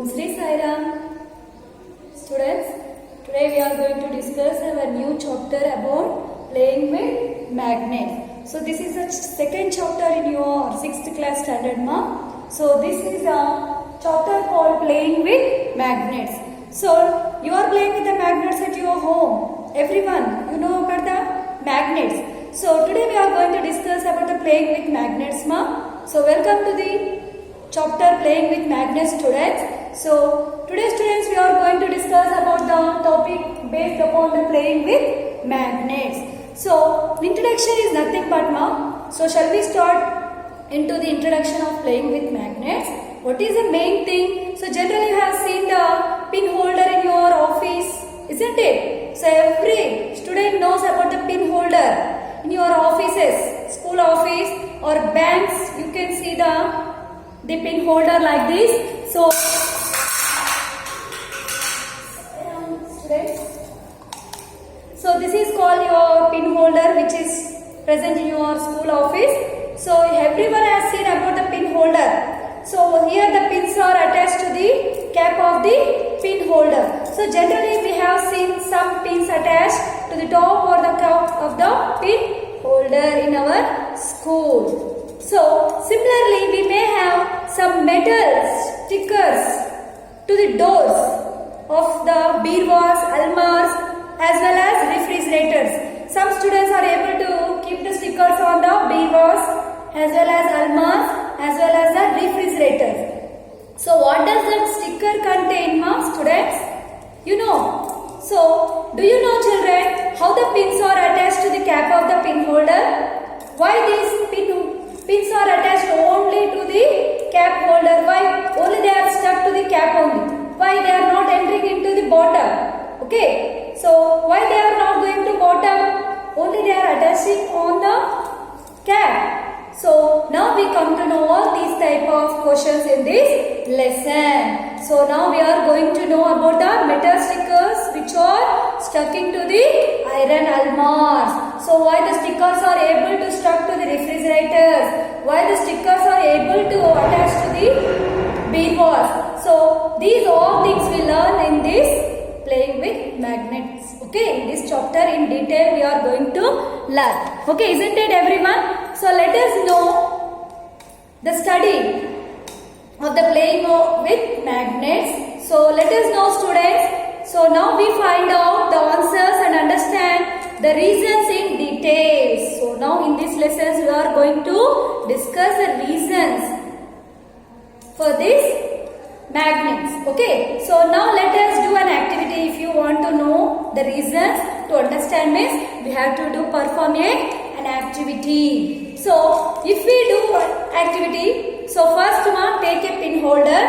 Sri Sai Ram. Students, today we are going to discuss our new chapter about playing with magnets. So this is the second chapter in your 6th class standard mark. So this is a chapter called playing with magnets. So you are playing with the magnets at your home. Everyone, you know about the magnets. So today we are going to discuss about the playing with magnets ma. So welcome to the chapter playing with magnets, students. So today students we are going to discuss about the topic based upon the playing with magnets. So introduction is nothing but ma. So shall we start into the introduction of playing with magnets? What is the main thing? So generally you have seen the pin holder in your office, isn't it? So every student knows about the pin holder in your offices, school office or banks. You can see the pin holder like this. So this is called your pin holder, which is present in your school office. So everyone has seen about the pin holder. So here the pins are attached to the cap of the pin holder. So generally we have seen some pins attached to the top or the cap of the pin holder in our school. So similarly we may have some metal stickers to the doors of the beerwas, almars as well as refrigerators. Some students are able to keep the stickers on the beerwas as well as almars as well as the refrigerators. So what does that sticker contain, students? You know. So do you know, children, how the pins are attached to the cap of the pin holder? Why these pins are attached only to the cap holder? Why only they are stuck to the cap only? Why they are not entering into the bottom? Okay. So why they are not going to bottom? Only they are attaching on the cap. So now we come to know all these type of questions in this lesson. So now we are going to know about the metal stickers which are stuck into the iron almars. So why the stickers are able to stuck to the refrigerators? Why the stickers are able to attach to the beerwas? So these all things we learn in this playing with magnets. Okay, in this chapter in detail we are going to learn. Okay, isn't it everyone? So let us know the study of the playing with magnets. So let us know, students. So now we find out the answers and understand the reasons in details. So now in these lessons we are going to discuss the reasons for this magnets. Okay, so now let us do an activity. If you want to know the reasons to understand means we have to perform an activity. So if we do activity, so first one, take a pin holder.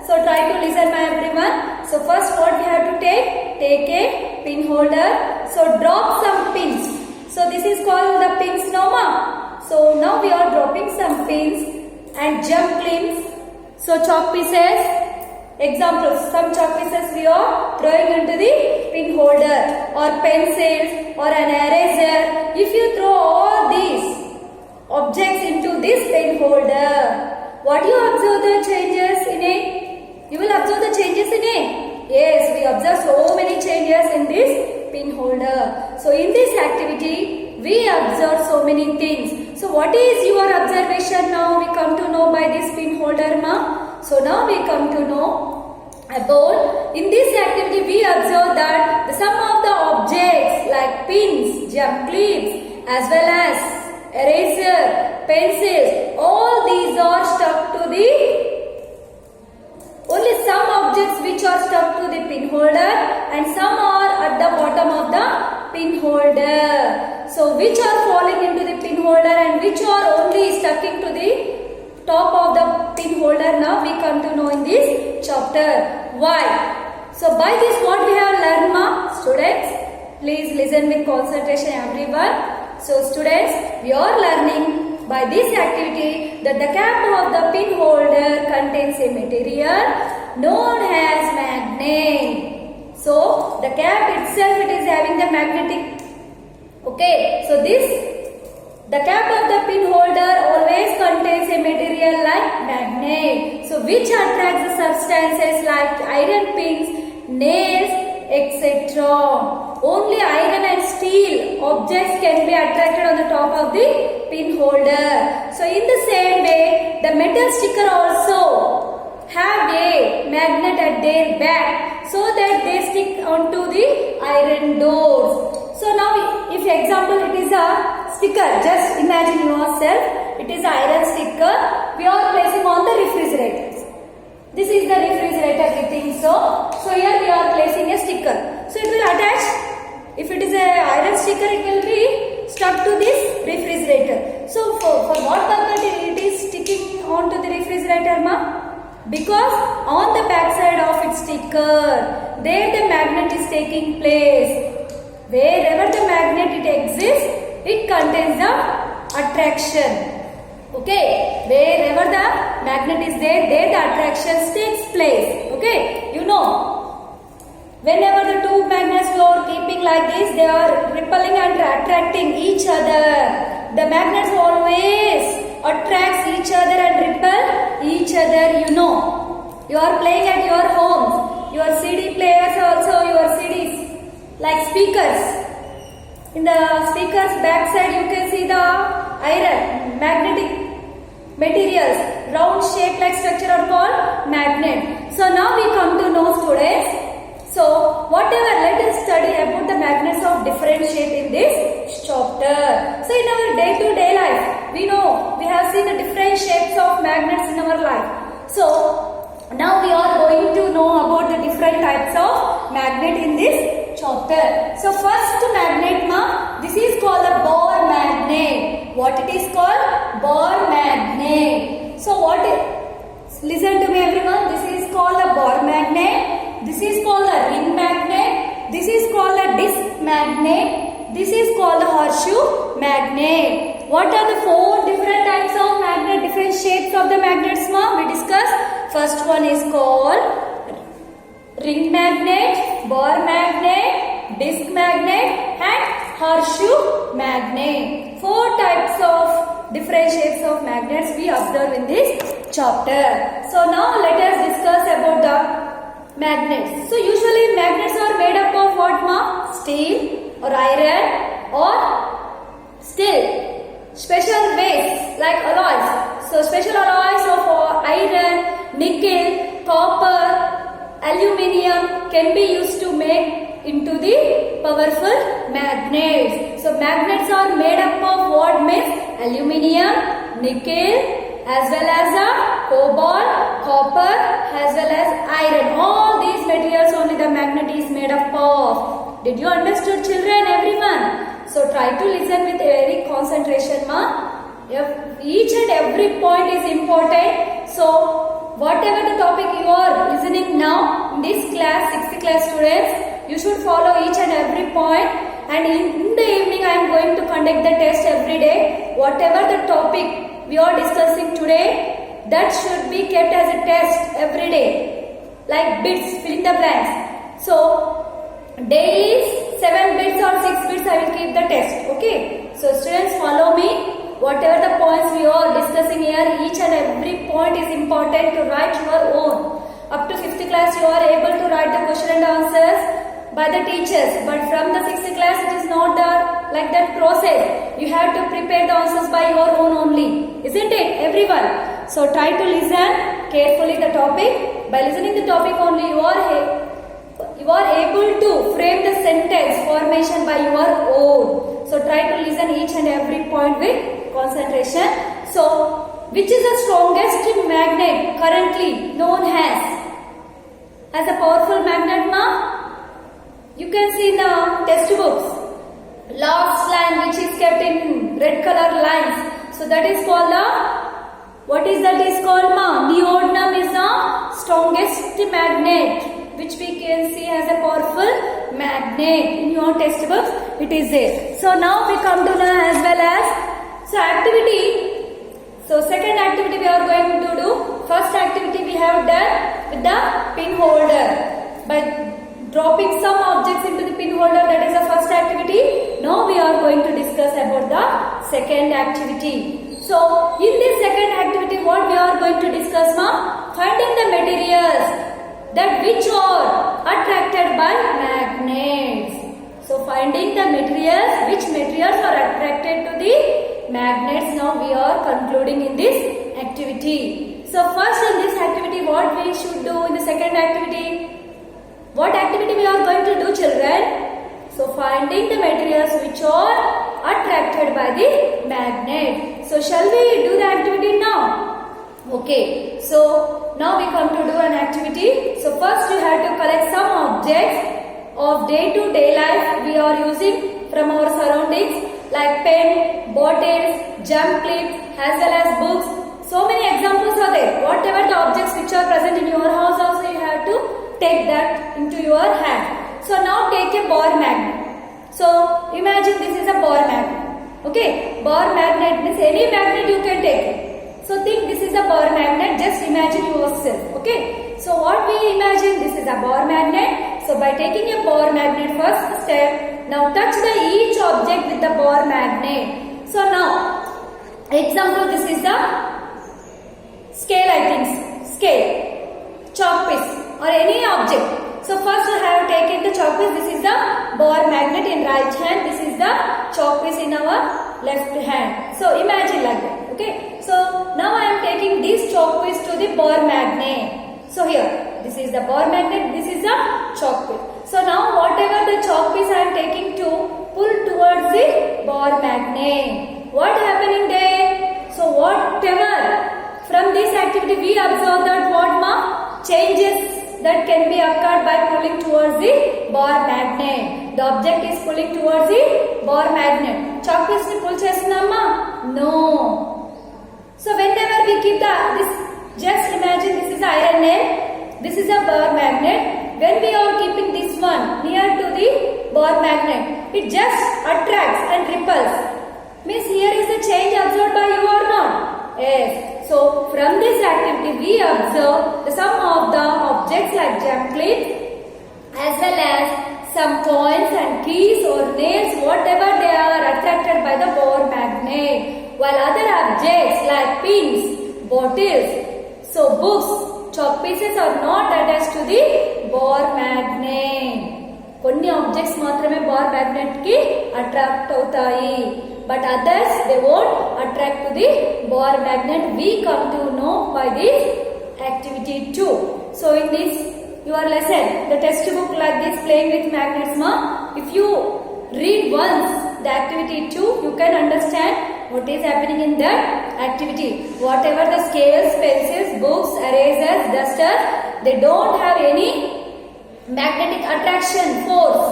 So try to listen my everyone. So first what we have to take a pin holder. So drop some pins. So this is called the pins now. So now we are dropping some pins and jump pins. So chalk pieces. Examples, some chalk pieces we are throwing into the pin holder or pencils or an eraser. If you throw all these objects into this pin holder, what you observe the changes in it? You will observe the changes in it. Yes, we observe so many changes in this pin holder. So in this activity, we observe so many things. So what is your observation now? We come to know by this pin holder, ma. So now we come to know about, in this activity we observe that some of the objects like pins, jump clips as well as eraser, pencils, all these are stuck to the, only some objects which are stuck to the pin holder and some are at the bottom of the pin holder. So which are falling into the pin holder and which are only stuck into the top of the pin holder, now we come to know in this chapter. Why? So by this what we have learned, students? Please listen with concentration everyone. So students, we are learning by this activity that the cap of the pin holder contains a material known as magnet. So the cap itself, it is having the magnetic. Okay, so the cap of the pin holder always contains a material like magnet. So which attracts the substances like like iron pins, nails, etc. Only iron and steel objects can be attracted on the top of the pin holder. So in the same way, the metal sticker also have a magnet at their back so that they stick onto the iron doors. So now if example it is a sticker, just imagine yourself, it is iron sticker we are placing on the refrigerators. This is the refrigerator we think so. So here we are placing a sticker. So it will attach, if it is a iron sticker it will be stuck to this refrigerator. So for what purpose it is sticking onto the refrigerator ma? Because on the back side of its sticker, there the magnet is taking place. Wherever the magnet it exists, it contains the attraction. Okay, wherever the magnet is there the attraction takes place. Okay, you know, whenever the two magnets you are keeping like this, they are repelling and attracting each other. The magnets always attracts each other and repel each other, you know. You are playing at your homes, your CD players also, your CDs, like speakers. In the speakers back side you can see the iron, magnetic materials, round shape like structure are called magnet. So now we come to know students. So whatever, let us study about the magnets of different shape in this chapter. So in our day-to-day life, we know we have seen the different shapes of magnets in our life. So now we are going to know about the different types of magnet in this chapter. So first magnet ma, this is called a bar magnet. What it is called? Bar magnet. So what is, listen to me everyone, this is called a bar magnet, this is called a ring magnet, this is called a disc magnet, this is called a horseshoe magnet. What are the four different types of magnet, different shapes of the magnets ma? We discussed. First one is called ring magnet, bar magnet, disc magnet and horseshoe magnet. Four types of different shapes of magnets we observe in this chapter. So now let us discuss about the magnets. So usually magnets are made up of what ma? Steel or iron or steel. Special ways like alloys. So special alloys of iron, nickel, copper, aluminium can be used to make into the powerful magnets. So magnets are made up of what means? Aluminium, nickel, as well as cobalt, copper, as well as iron. All these materials only the magnet is made up of. Did you understood children, everyone? So try to listen with very concentration ma. Each and every point is important. So whatever the topic you are listening now in this class, 6th class students, you should follow each and every point. And in the evening I am going to conduct the test every day. Whatever the topic we are discussing today, that should be kept as a test every day. Like bits, fill in the blanks. So daily 7 bits or 6 bits I will keep the test. Okay. So students, follow me. Whatever the points we are discussing here, each and every point is important to write your own. Up to 5th class you are able to write the question and answers by the teachers, but from the 6th class it is not like that process. You have to prepare the answers by your own only, isn't it everyone? So try to listen carefully the topic. By listening the topic only you are able to frame the sentence formation by your own. So try to listen each and every point with concentration. So which is the strongest magnet currently known as a powerful magnet ma? You can see in the textbooks, last line which is kept in red color lines. So that is called what is that is called ma? Neodymium is the strongest magnet which we can see as a powerful magnet. In your textbooks it is there. So now we come to the as well as, so activity. So second activity we are going to do. First activity we have done with the pin holder. By dropping some objects into the pin holder, that is the first activity. Now we are going to discuss about the second activity. So in this second activity what we are going to discuss ma? Finding the materials that which are attracted by magnets. So finding the materials, which materials are attracted to the magnets. Now we are concluding in this activity. So first in this activity, what we should do in the second activity? What activity we are going to do, children? So finding the materials which are attracted by the magnet. So shall we do the activity now? Okay. So now we come to do an activity. So first we have to collect some objects of day-to-day life we are using from our surroundings, like pen, bottles, jump clips, as well as books. So many examples are there. Whatever the objects which are present in your house, also you have to take that into your hand. So now take a bar magnet. So imagine this is a bar magnet. Okay, bar magnet means any magnet you can take. So think this is a bar magnet. Just imagine yourself. Okay. So what we imagine, this is a bar magnet. So by taking a bar magnet, first step. Now touch the each object with the bar magnet. So now, example, this is the scale. I think scale, chalk piece, or any object. So first I have taken the chalk piece. This is the bar magnet in right hand. This is the chalk piece in our left hand. So imagine like that. Okay. So now I am taking this chalk piece to the bar magnet. So here, this is the bar magnet. This is the chalk piece. So now whatever the chalk piece I am taking to pull towards the bar magnet. What happening there? So whatever from this activity we observe that what ma changes that can be occurred by pulling towards the bar magnet. The object is pulling towards the bar magnet. Chalk piece ni pull chestunamma? No. So whenever we keep this, just imagine this is iron nail. This is a bar magnet. When we are keeping this one near to the bar magnet, it just attracts and repels. Means here is the change observed by you or not? Yes. So from this activity we observe some of the objects like jump clips as well as some coins and keys or nails, whatever they are attracted by the bar magnet. While other objects like pins, bottles, so books, chalk pieces are not attached to the bar magnet. కొన్ని objects మాత్రమే bar magnet కి attract అవుతాయి. But others, they won't attract to the bar magnet. We come to know by this activity too. So in this your lesson, the textbook like this playing with magnets ma, if you read once the activity 2, you can understand what is happening in that activity. Whatever the scales, pencils, books, erasers, dusters, they don't have any magnetic attraction force.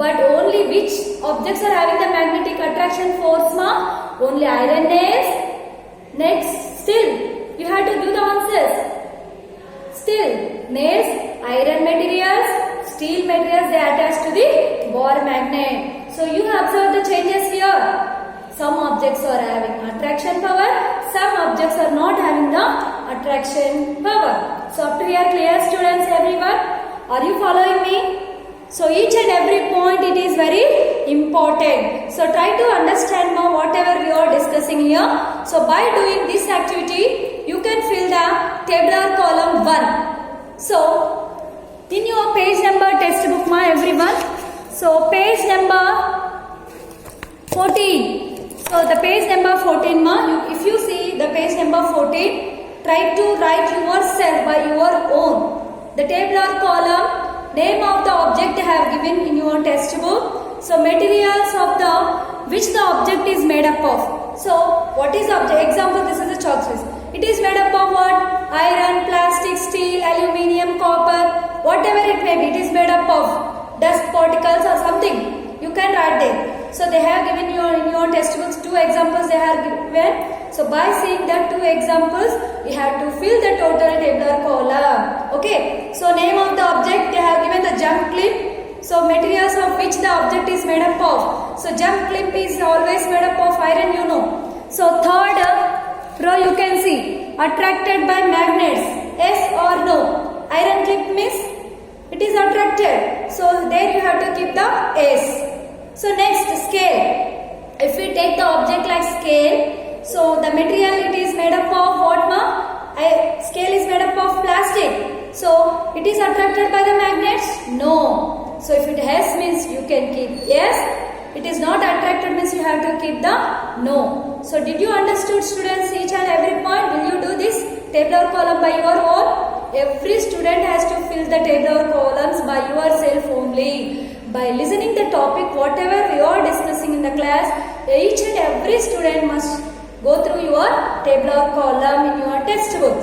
But only which objects are having the magnetic attraction force ma? Only iron nails. Next, still you have to do the answers. Still, nails, iron materials, steel materials, they attach to the bar magnet. So you observe the changes here. Some objects are having attraction power, some objects are not having the attraction power. So up to here clear, students, everyone? Are you following me? So each and every point it is very important. So try to understand now whatever we are discussing here. So by doing this activity, you can fill the tabular column 1. So in your page number textbook ma everyone. So page number 14. So the page number 14 ma, if you see the page number 14, try to write yourself by your own. The tabular column, name of the object I have given in your textbook. So materials of the which the object is made up of. So what is object? Example, this is a chalk piece. It is made up of what? Iron, plastic, steel, aluminium, copper, whatever it may be. It is made up of dust particles or something. You can write there. So they have given you in your textbooks 2 examples they have given. So by seeing that 2 examples, you have to fill the total tabular column. Okay. So name of the object they have given the jump clip. So materials of which the object is made up of. So jump clip is always made up of iron, you know. So third row you can see attracted by magnets. Yes or no? Iron clip means it is attracted. So there you have to keep the S. So next scale. If we take the object like scale, so the material it is made up of what ma? Scale is made up of plastic. So it is attracted by the magnets? No. So if it has means you can keep yes. It is not attracted means you have to keep the no. So did you understood students each and every point? Will you do this tabular column by your own? Every student has to fill the tabular columns by yourself only. By listening the topic whatever we are discussing in the class, each and every student must go through your tabular column in your textbook.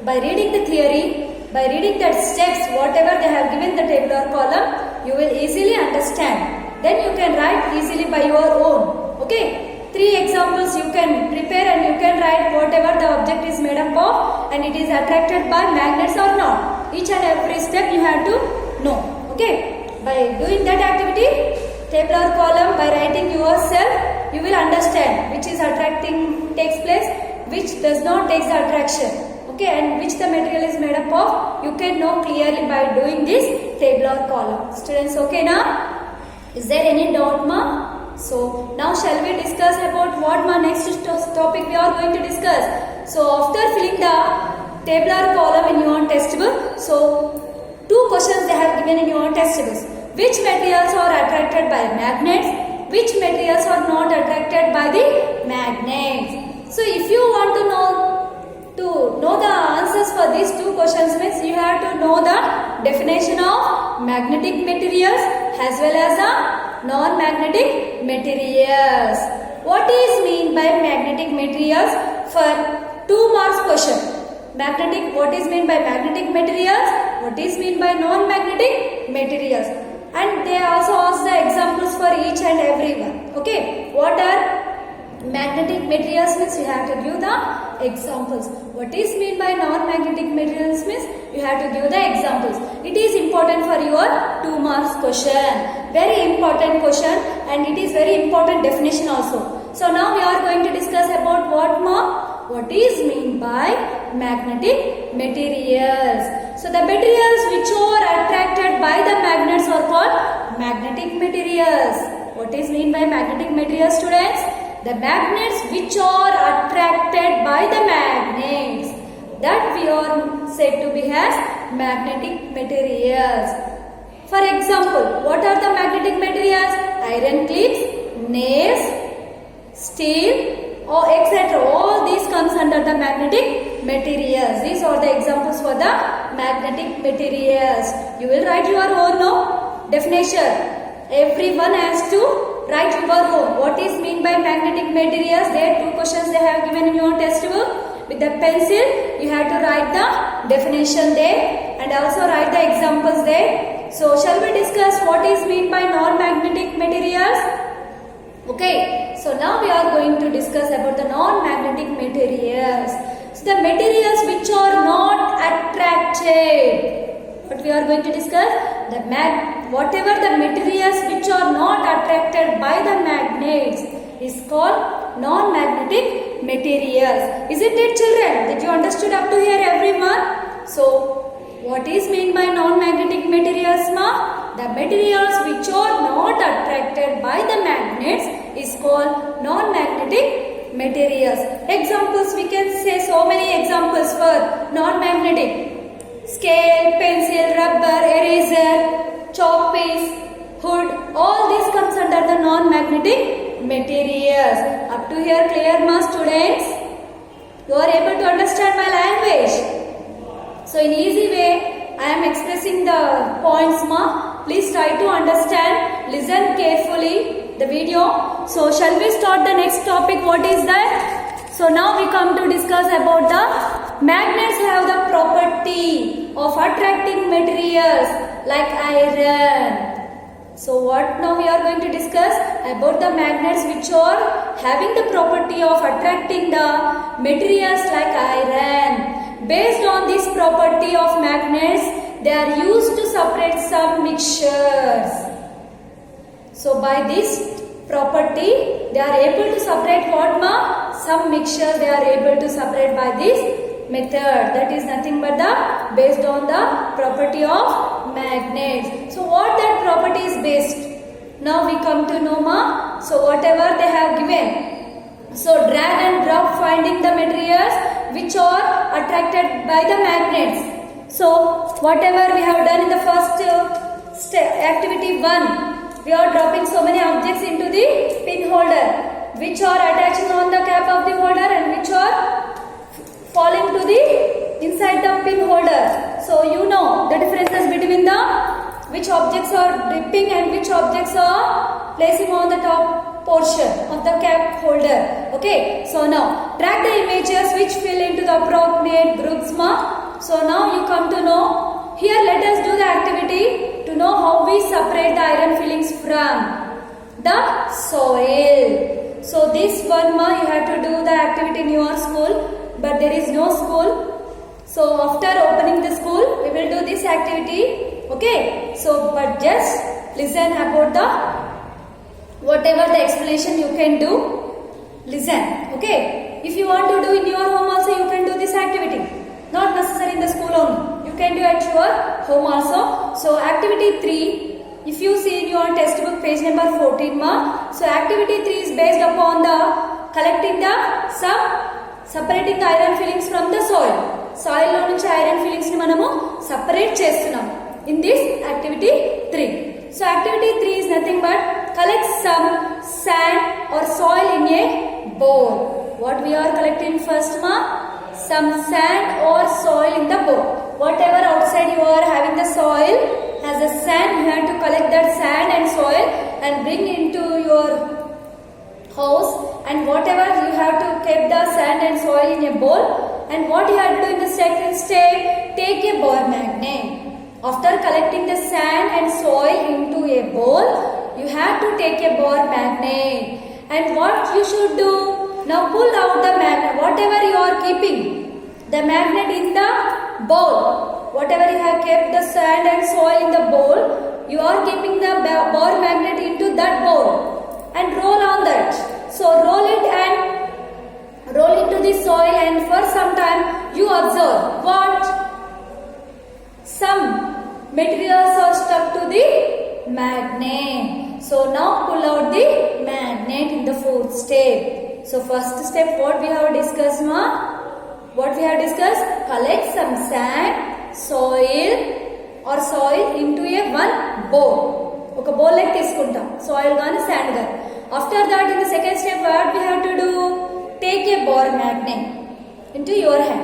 By reading the theory, by reading the steps whatever they have given the tabular column, you will easily understand. Then you can write easily by your own. Okay. 3 examples you can prepare and you can write whatever the object is made up of and it is attracted by magnets or not. Each and every step you have to know. Okay. By doing that activity, tabular column, by writing yourself, you will understand which is attracting takes place, which does not take the attraction. Okay, and which the material is made up of, you can know clearly by doing this tabular column. Students, okay now? Is there any doubt, ma? So now shall we discuss about what ma next topic we are going to discuss. So after filling the tabular column in your textbook, so 2 questions they have given in your textbooks. Which materials are attracted by magnets? Which materials are not attracted by the magnets? So if you want to know the answers for these 2 questions means you have to know the definition of magnetic materials as well as the non-magnetic materials. What is mean by magnetic materials? For 2 marks question. Magnetic, what is mean by magnetic materials? What is mean by non-magnetic materials? And they also ask the examples for each and every one. Okay, what are magnetic materials means you have to give the examples. What is mean by non-magnetic materials means you have to give the examples. It is important for your 2 marks question. Very important question and it is very important definition also. So now we are going to discuss about what more? What is mean by magnetic materials? So the materials which are attracted by the magnets are called magnetic materials. What is mean by magnetic materials, students? The magnets which are attracted by the magnets, that we are said to be as magnetic materials. For example, what are the magnetic materials? Iron clips, nails, steel, or etc. All these comes under the magnetic materials. These are the examples for the magnetic materials. You will write your own definition. Everyone has to write your own. What is mean by magnetic materials? There are 2 questions they have given in your textbook. With the pencil, you have to write the definition there and also write the examples there. So, shall we discuss what is mean by non-magnetic materials? Okay, so now we are going to discuss about the non-magnetic materials. So the materials which are not attracted. What we are going to discuss? Whatever the materials which are not attracted by the magnets is called non-magnetic materials. Isn't it, children? Did you understood up to here, everyone? So what is meant by non-magnetic materials, ma? The materials which are not attracted by the magnets is called non-magnetic materials. Examples, we can say so many examples for non-magnetic. Scale, pencil, rubber, eraser, chalk piece, hood, all these comes under the non-magnetic materials. Up to here clear, ma, students? You are able to understand my language. So in easy way, I am expressing the points, ma. Please try to understand, listen carefully the video. So shall we start the next topic? What is that? So now we come to discuss about the magnets have the property of attracting materials like iron. So what now we are going to discuss about the magnets which are having the property of attracting the materials like iron. Based on this property of magnets, they are used to separate some mixtures. So by this property, they are able to separate what, ma? Some mixture they are able to separate by this method. That is nothing but the based on the property of magnets. So what that property is based? Now we come to know, ma. So whatever they have given. So drag and drop finding the materials which are attracted by the magnets. So whatever we have done in the first activity 1, we are dropping so many objects into the pin holder, which are attaching on the cap of the holder and which are falling to the inside the pin holder. So you know the differences between the which objects are dipping and which objects are placing on the top portion of the cap holder. Okay, so now track the images which fill into the appropriate groups. So now you come to know. Here let us do the activity to know how we separate the iron fillings from the soil. So this one you have to do the activity in your school, but there is no school. So after opening the school, we will do this activity. Okay, so but just listen about the whatever the explanation you can do. Listen. Okay, if you want to do in your home also, you can do this activity. Not necessary in the school only. You can do at your home also. So activity 3, if you see in your textbook page number 14 so activity 3 is based upon the collecting the separating the iron fillings from the soil. Soil lo nunchi iron fillings ni manamu separate chestunnam in this activity 3. So activity 3 is nothing but collect some sand or soil in a bowl. What we are collecting first some sand or soil in the bowl. Whatever outside you are having the soil as a sand, you have to collect that sand and soil and bring into your house, and whatever you have to keep the sand and soil in a bowl. And what you have to do in the second step, take a bar magnet. After collecting the sand and soil into a bowl, you have to take a bar magnet. And what you should do, now pull out the magnet, whatever you are keeping the magnet in the bowl. Whatever you have kept the sand and soil in the bowl, you are keeping the bar magnet into that bowl and roll on that. So roll it and roll into the soil, and for some time you observe what some materials are stuck to the magnet. So now pull out the magnet in the fourth step. So first step what we have discussed what we have discussed, collect some sand, soil into a one bowl. ఒక bowl like తీసుకుంటాం, soil గాని sand గాని. After that in the second step what we have to do, take a bar magnet into your hand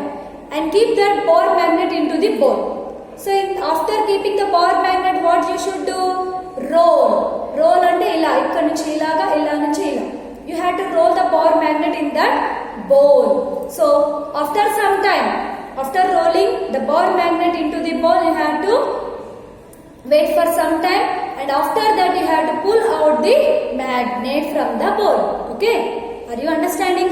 and keep that bar magnet into the bowl. So after keeping the bar magnet what you should do, roll అంటే ఇలా ఇక్కడ నుంచి ఇలాగా ఇలా నుంచి ఇలా. You have to roll the bar magnet in that bowl. So after some time, after rolling the bar magnet into the bowl, you have to wait for some time, and after that you have to pull out the magnet from the bowl. Okay, are you understanding?